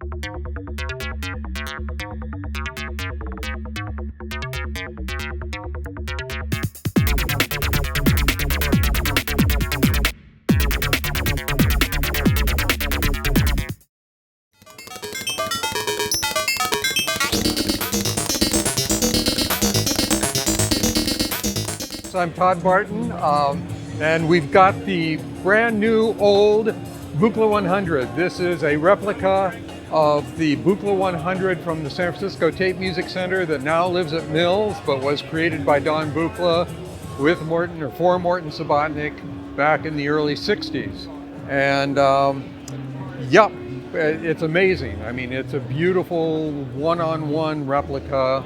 So I'm Todd Barton, and we've got the brand new old Buchla 100. This is a replica of the Buchla 100 from the San Francisco Tape Music Center that now lives at Mills, but was created by Don Buchla with Morton, or for Morton Subotnick, back in the early 60s. And yep, it's amazing. I mean, it's a beautiful one-on-one replica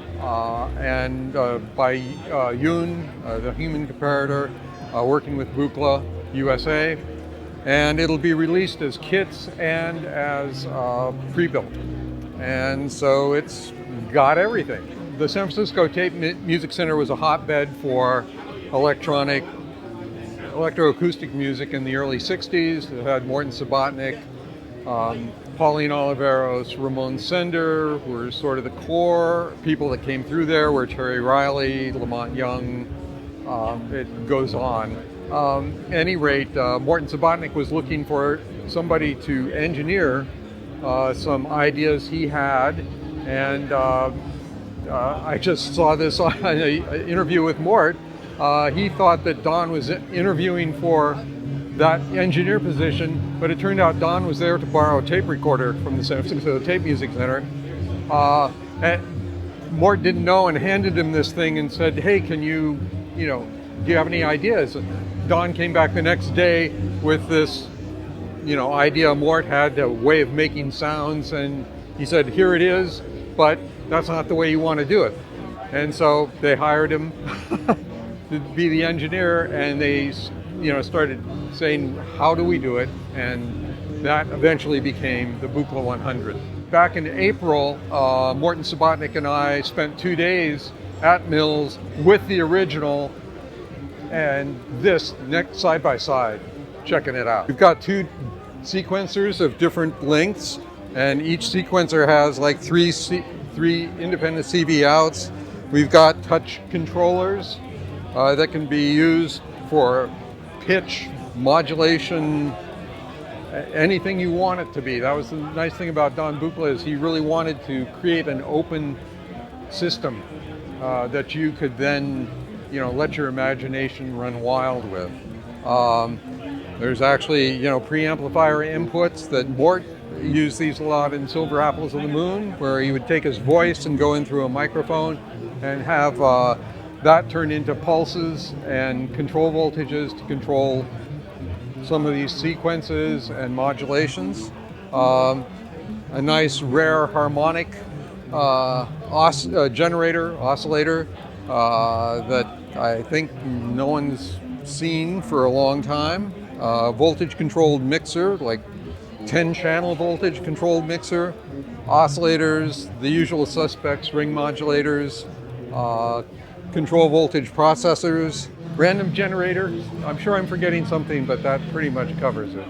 by Yoon, the human comparator, working with Buchla USA. And it'll be released as kits and as pre-built. And so it's got everything. The San Francisco Tape Music Center was a hotbed for electroacoustic music in the early 60s. It had Morton Subotnick, Pauline Oliveros, Ramon Sender were sort of the core. People that came through there were Terry Riley, Lamont Young, it goes on. Any rate, Morton Subotnick was looking for somebody to engineer some ideas he had, and I just saw this on an interview with Mort. He thought that Don was interviewing for that engineer position, but it turned out Don was there to borrow a tape recorder from the San Francisco Tape Music Center. And Mort didn't know and handed him this thing and said, "Hey, do you have any ideas?" Don came back the next day with this, idea Mort had, a way of making sounds, and he said, "Here it is, but that's not the way you want to do it." And so they hired him to be the engineer, and they started saying, how do we do it? And that eventually became the Buchla 100. Back in April, Morton Subotnick and I spent 2 days at Mills with the original and this next side by side, checking it out. We've got 2 sequencers of different lengths, and each sequencer has like three independent CV outs. We've got touch controllers that can be used for pitch, modulation, anything you want it to be. That was the nice thing about Don Buchla, is he really wanted to create an open system that you could then, let your imagination run wild with. There's actually, preamplifier inputs that Mort used these a lot in Silver Apples of the Moon, where he would take his voice and go in through a microphone and have that turn into pulses and control voltages to control some of these sequences and modulations. A nice rare harmonic oscillator that I think no one's seen for a long time. Voltage controlled mixer, like 10-channel voltage controlled mixer. Oscillators, the usual suspects, ring modulators, control voltage processors, random generator. I'm sure I'm forgetting something, but that pretty much covers it.